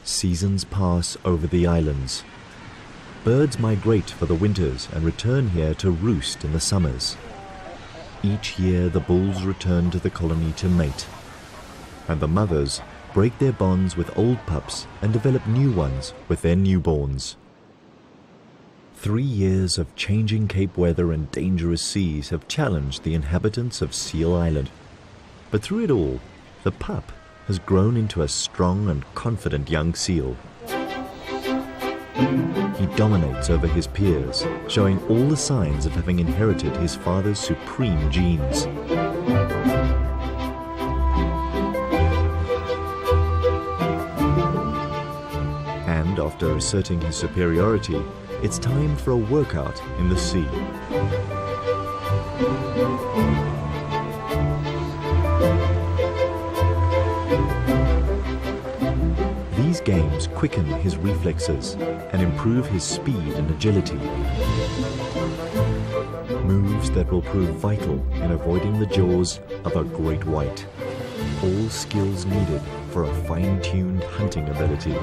Seasons pass over the islands. Birds migrate for the winters and return here to roost in the summers. Each year the bulls return to the colony to mate, and the mothers break their bonds with old pups and develop new ones with their newborns. 3 years of changing Cape weather and dangerous seas have challenged the inhabitants of Seal Island. But through it all, the pup has grown into a strong and confident young seal. He dominates over his peers, showing all the signs of having inherited his father's supreme genes. And after asserting his superiority, it's time for a workout in the sea. These games quicken his reflexes and improve his speed and agility. Moves that will prove vital in avoiding the jaws of a great white. All skills needed for a fine-tuned hunting ability.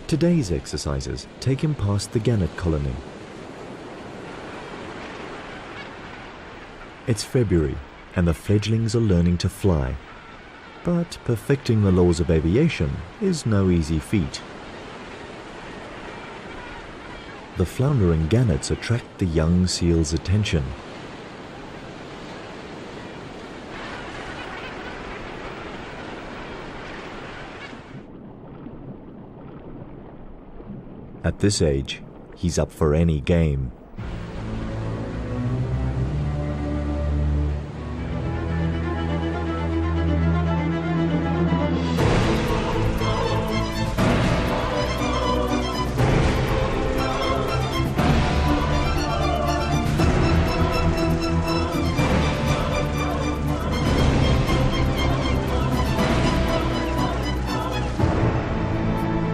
Today's exercises take him past the gannet colony. It's February and the fledglings are learning to fly. But perfecting the laws of aviation is no easy feat. The floundering gannets attract the young seal's attention. At this age, he's up for any game.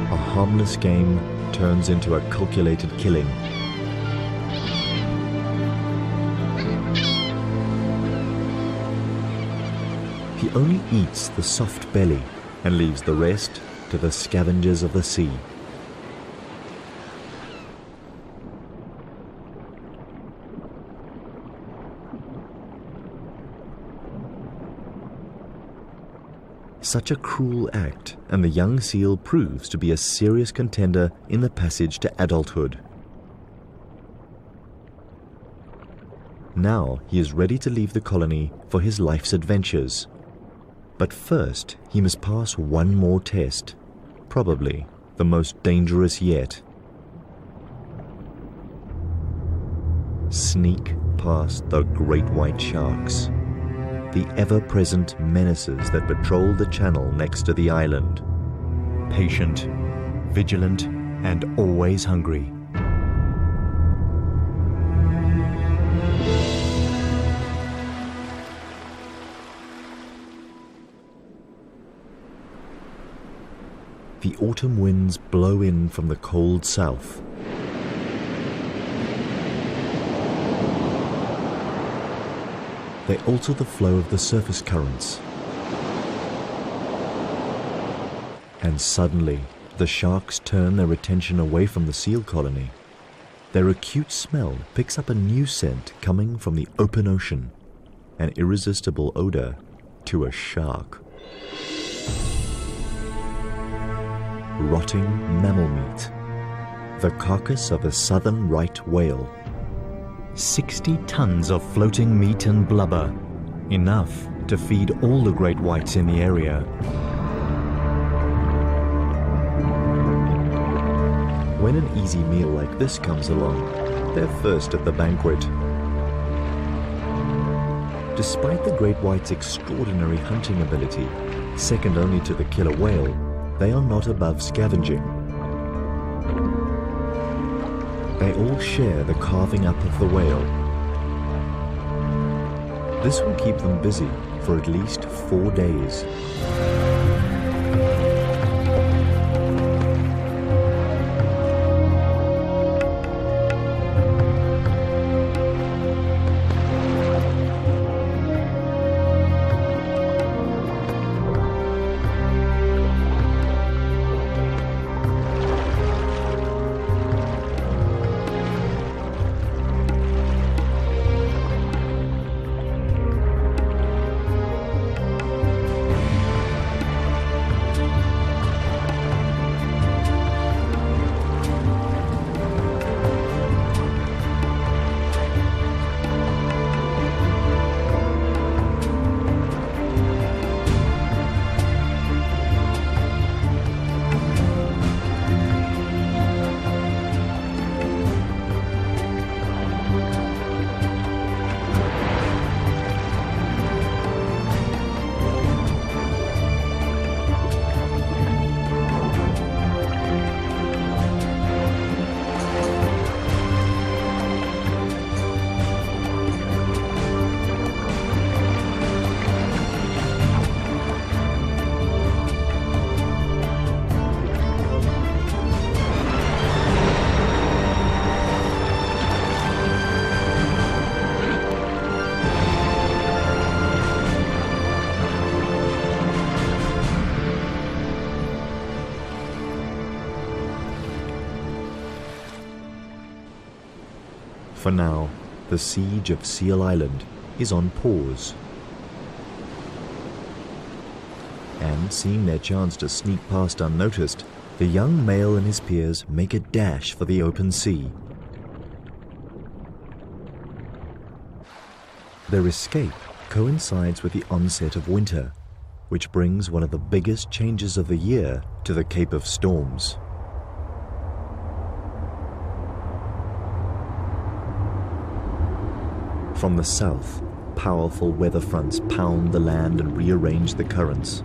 A harmless game turns into a calculated killing. He only eats the soft belly and leaves the rest to the scavengers of the sea. Such a cruel act, and the young seal proves to be a serious contender in the passage to adulthood. Now he is ready to leave the colony for his life's adventures. But first he must pass one more test, probably the most dangerous yet. Sneak past the great white sharks, the ever-present menaces that patrol the channel next to the island. Patient, vigilant, and always hungry. The autumn winds blow in from the cold south. They alter the flow of the surface currents. And suddenly, the sharks turn their attention away from the seal colony. Their acute smell picks up a new scent coming from the open ocean, an irresistible odor to a shark. Rotting mammal meat, the carcass of a southern right whale. 60 tons of floating meat and blubber, enough to feed all the great whites in the area. When an easy meal like this comes along, they're first at the banquet. Despite the great white's extraordinary hunting ability, second only to the killer whale, they are not above scavenging. They all share the carving up of the whale. This will keep them busy for at least 4 days. For now, the siege of Seal Island is on pause. And seeing their chance to sneak past unnoticed, the young male and his peers make a dash for the open sea. Their escape coincides with the onset of winter, which brings one of the biggest changes of the year to the Cape of Storms. From the south, powerful weather fronts pound the land and rearrange the currents.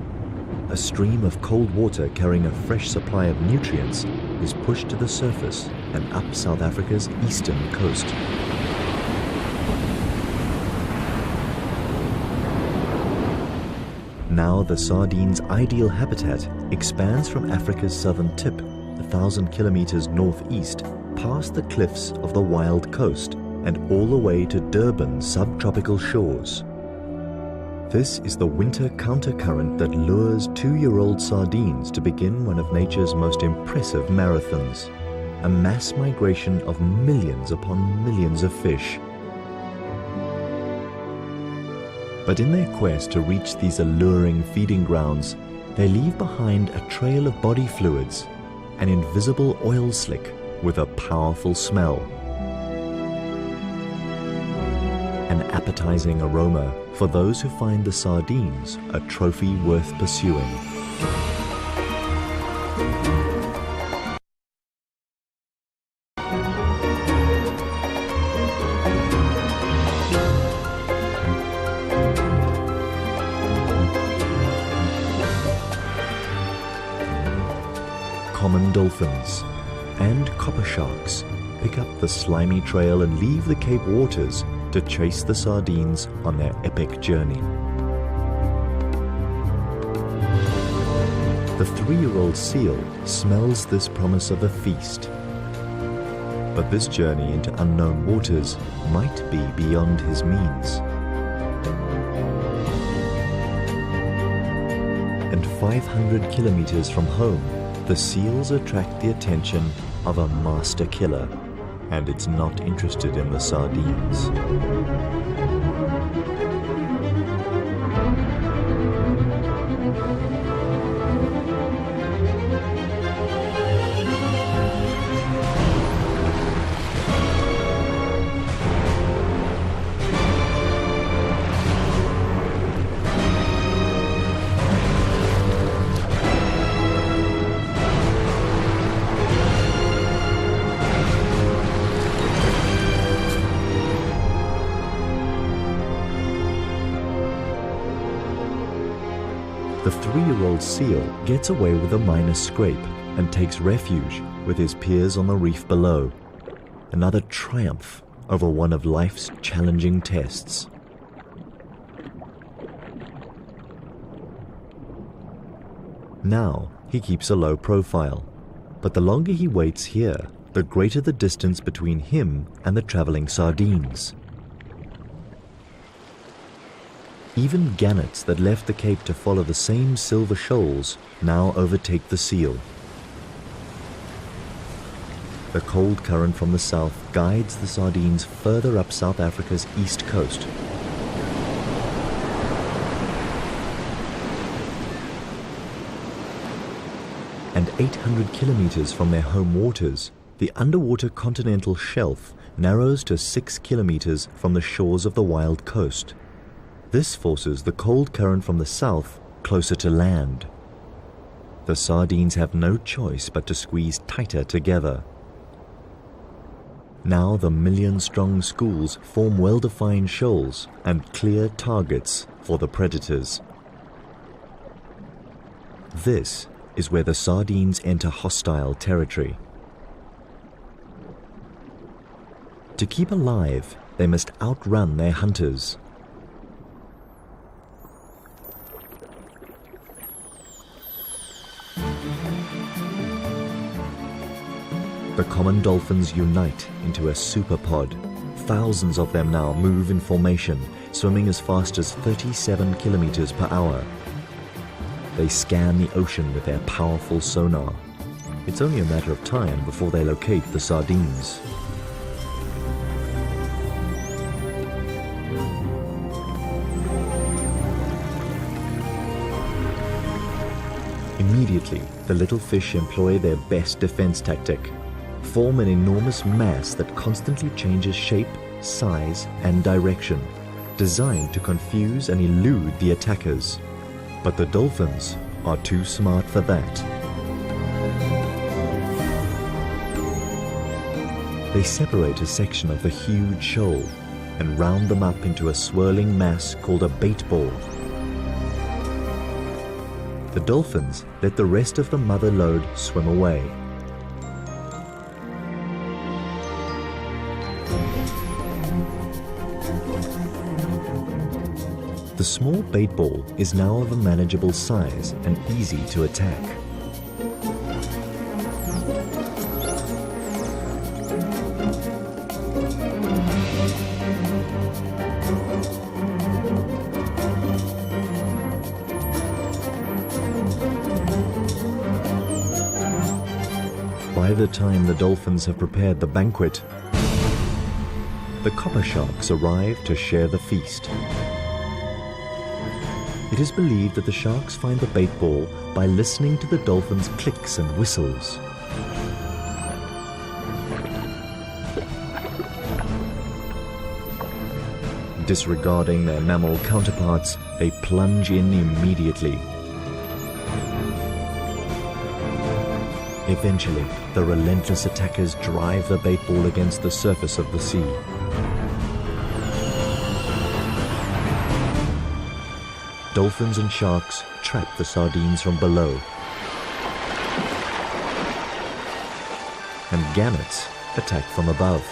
A stream of cold water carrying a fresh supply of nutrients is pushed to the surface and up South Africa's eastern coast. Now the sardine's ideal habitat expands from Africa's southern tip, 1,000 kilometers northeast, past the cliffs of the wild coast, and all the way to Durban's subtropical shores. This is the winter countercurrent that lures 2-year-old sardines to begin one of nature's most impressive marathons, a mass migration of millions upon millions of fish. But in their quest to reach these alluring feeding grounds, they leave behind a trail of body fluids, an invisible oil slick with a powerful smell. An appetizing aroma for those who find the sardines a trophy worth pursuing. Common dolphins and copper sharks pick up the slimy trail and leave the Cape waters to chase the sardines on their epic journey. The 3-year-old seal smells this promise of a feast. But this journey into unknown waters might be beyond his means. And 500 kilometers from home, the seals attract the attention of a master killer, and it's not interested in the sardines. The 3-year-old seal gets away with a minor scrape and takes refuge with his peers on the reef below. another triumph over one of life's challenging tests. Now he keeps a low profile, but the longer he waits here, the greater the distance between him and the traveling sardines. Even gannets that left the Cape to follow the same silver shoals now overtake the seal. The cold current from the south guides the sardines further up South Africa's east coast. And 800 kilometers from their home waters, the underwater continental shelf narrows to 6 kilometers from the shores of the wild coast. This forces the cold current from the south closer to land. The sardines have no choice but to squeeze tighter together. Now the million-strong schools form well-defined shoals and clear targets for the predators. This is where the sardines enter hostile territory. To keep alive, they must outrun their hunters. The common dolphins unite into a superpod. Thousands of them now move in formation, swimming as fast as 37 kilometers per hour. They scan the ocean with their powerful sonar. It's only a matter of time before they locate the sardines. Immediately, the little fish employ their best defense tactic: form an enormous mass that constantly changes shape, size, and direction, designed to confuse and elude the attackers. But the dolphins are too smart for that. They separate a section of the huge shoal and round them up into a swirling mass called a bait ball. The dolphins let the rest of the mother load swim away. The small bait ball is now of a manageable size and easy to attack. By the time the dolphins have prepared the banquet, the copper sharks arrive to share the feast. It is believed that the sharks find the bait ball by listening to the dolphins' clicks and whistles. Disregarding their mammal counterparts, they plunge in immediately. Eventually, the relentless attackers drive the bait ball against the surface of the sea. Dolphins and sharks trap the sardines from below, and gannets attack from above.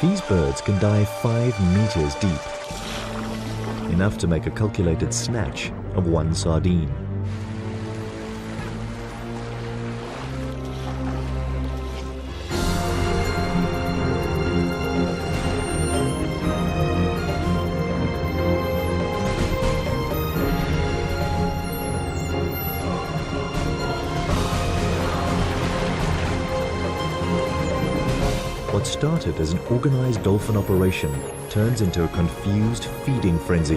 These birds can dive 5 meters deep, enough to make a calculated snatch of one sardine. What started as an organized dolphin operation turns into a confused feeding frenzy.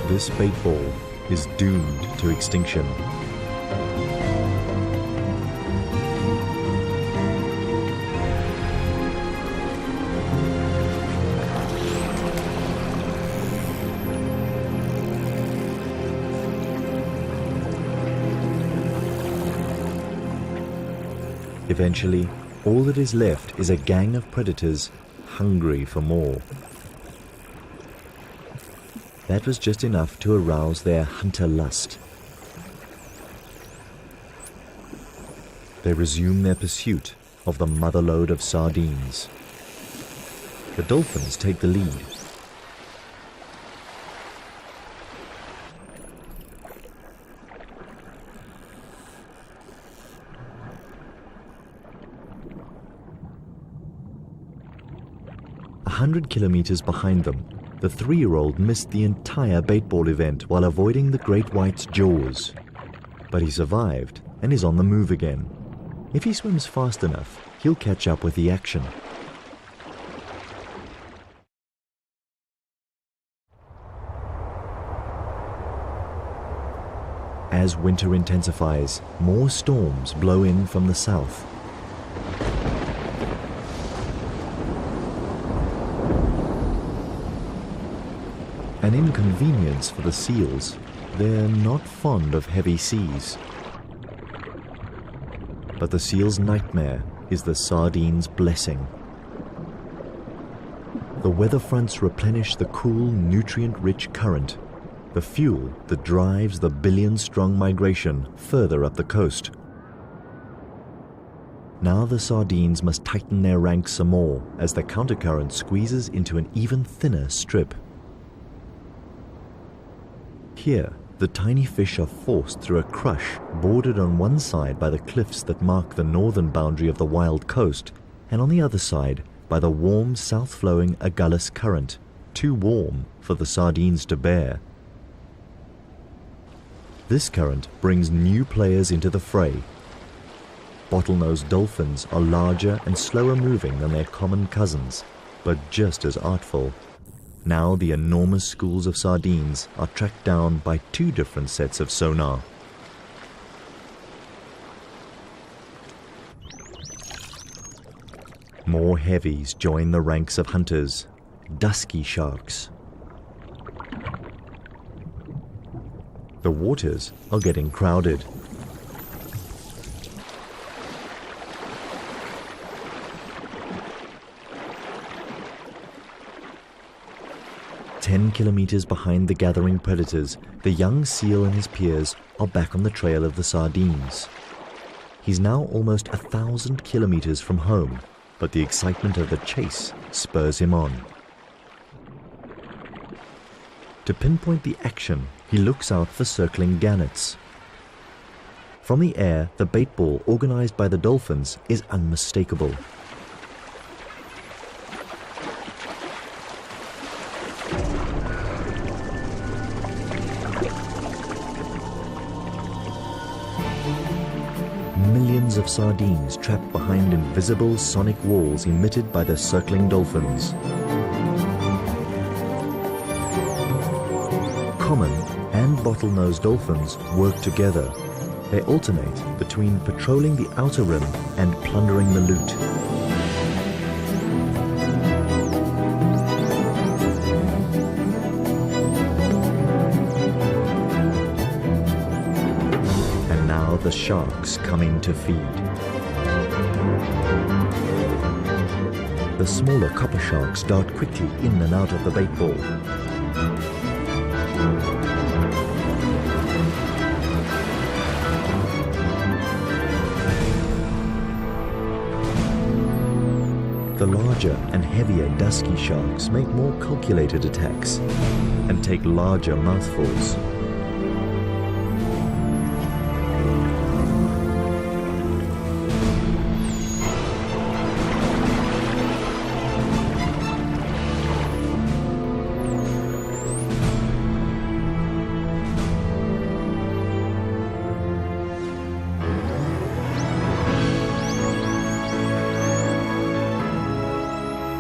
This bait ball is doomed to extinction. Eventually, all that is left is a gang of predators hungry for more. That was just enough to arouse their hunter lust. They resume their pursuit of the motherlode of sardines. The dolphins take the lead. A 100 kilometers behind them, the 3-year-old missed the entire baitball event while avoiding the great white's jaws. But he survived and is on the move again. If he swims fast enough, he'll catch up with the action. As winter intensifies, more storms blow in from the south. An inconvenience for the seals. They're not fond of heavy seas. But the seal's nightmare is the sardine's blessing. The weather fronts replenish the cool, nutrient-rich current, the fuel that drives the billion-strong migration further up the coast. Now the sardines must tighten their ranks some more as the countercurrent squeezes into an even thinner strip. Here, the tiny fish are forced through a crush bordered on one side by the cliffs that mark the northern boundary of the wild coast, and on the other side by the warm south-flowing Agulhas current, too warm for the sardines to bear. This current brings new players into the fray. Bottlenose dolphins are larger and slower moving than their common cousins, but just as artful. Now the enormous schools of sardines are tracked down by 2 different sets of sonar. More heavies join the ranks of hunters, dusky sharks. The waters are getting crowded. "10 kilometers behind the gathering predators, the young seal and his peers are back on the trail of the sardines. He's now almost 1,000 kilometers from home, but the excitement of the chase spurs him on. To pinpoint the action, he looks out for circling gannets. From the air, the bait ball organized by the dolphins is unmistakable. Millions of sardines trapped behind invisible sonic walls emitted by the circling dolphins. Common and bottlenose dolphins work together. They alternate between patrolling the outer rim and plundering the loot. And now the sharks come in to feed. The smaller copper sharks dart quickly in and out of the bait ball. The larger and heavier dusky sharks make more calculated attacks and take larger mouthfuls.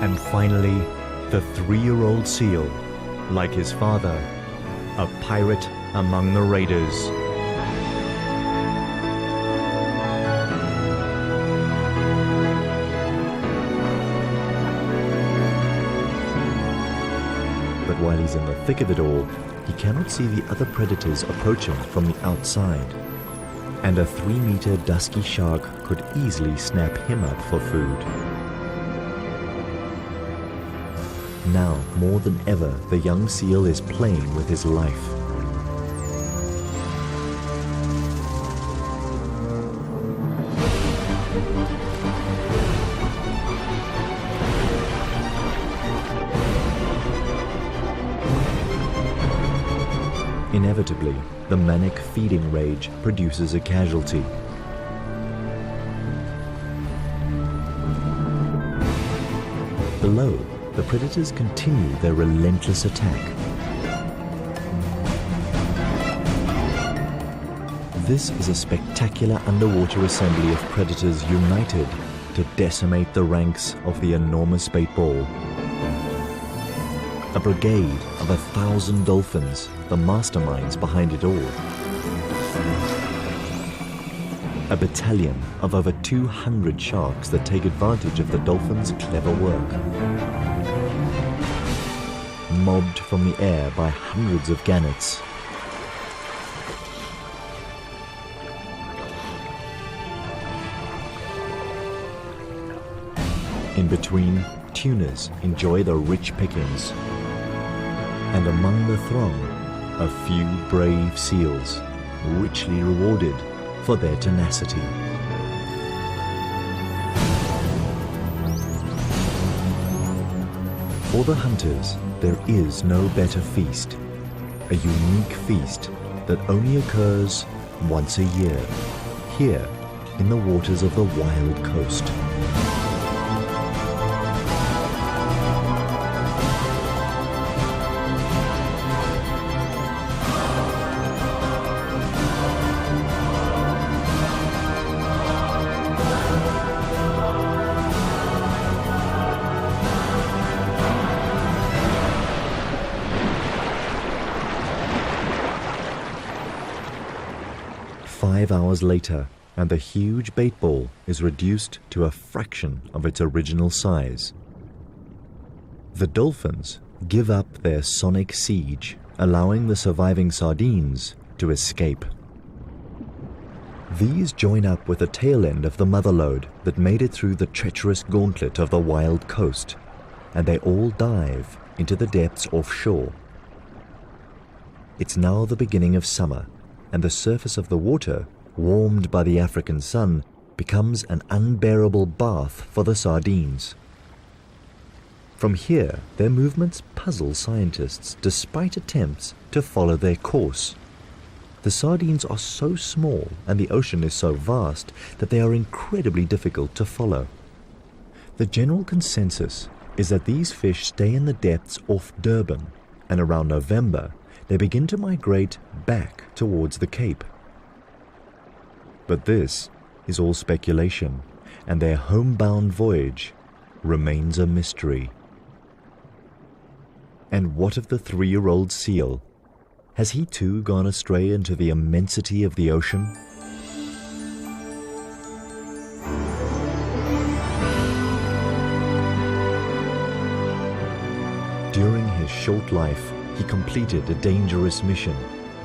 And finally, the 3-year-old seal, like his father, a pirate among the raiders. But while he's in the thick of it all, he cannot see the other predators approaching from the outside. And a 3-meter dusky shark could easily snap him up for food. Now, more than ever, the young seal is playing with his life. Inevitably, the manic feeding rage produces a casualty. Below, the predators continue their relentless attack. This is a spectacular underwater assembly of predators united to decimate the ranks of the enormous bait ball. A brigade of 1,000 dolphins, the masterminds behind it all. A battalion of over 200 sharks that take advantage of the dolphins' clever work. Mobbed from the air by hundreds of gannets. In between, tunas enjoy the rich pickings. And among the throng, a few brave seals, richly rewarded for their tenacity. For the hunters, there is no better feast, a unique feast that only occurs once a year, here in the waters of the wild coast. "5 hours later, and the huge bait ball is reduced to a fraction of its original size. The dolphins give up their sonic siege, allowing the surviving sardines to escape. These join up with the tail end of the mother load that made it through the treacherous gauntlet of the wild coast, and they all dive into the depths offshore. It's now the beginning of summer, and the surface of the water, warmed by the African sun, becomes an unbearable bath for the sardines. From here, their movements puzzle scientists despite attempts to follow their course. The sardines are so small and the ocean is so vast that they are incredibly difficult to follow. The general consensus is that these fish stay in the depths off Durban, and around November, they begin to migrate back towards the Cape. But this is all speculation, and their homebound voyage remains a mystery. And what of the 3-year-old seal? Has he too gone astray into the immensity of the ocean? During his short life, he completed a dangerous mission,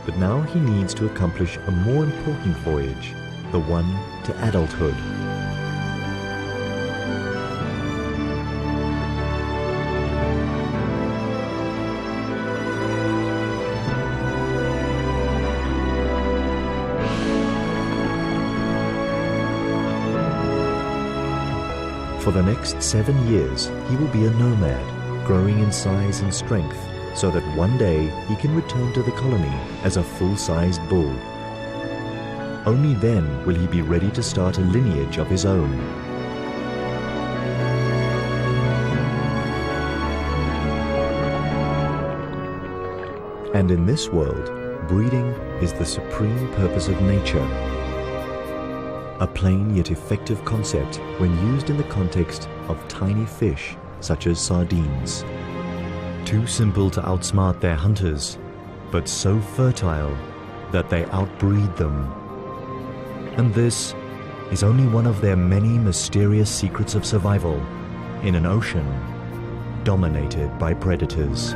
but now he needs to accomplish a more important voyage, the one to adulthood. For the next 7 years, he will be a nomad, growing in size and strength, so that one day he can return to the colony as a full-sized bull. Only then will he be ready to start a lineage of his own. And in this world, breeding is the supreme purpose of nature. A plain yet effective concept when used in the context of tiny fish such as sardines. Too simple to outsmart their hunters, but so fertile that they outbreed them. And this is only one of their many mysterious secrets of survival in an ocean dominated by predators.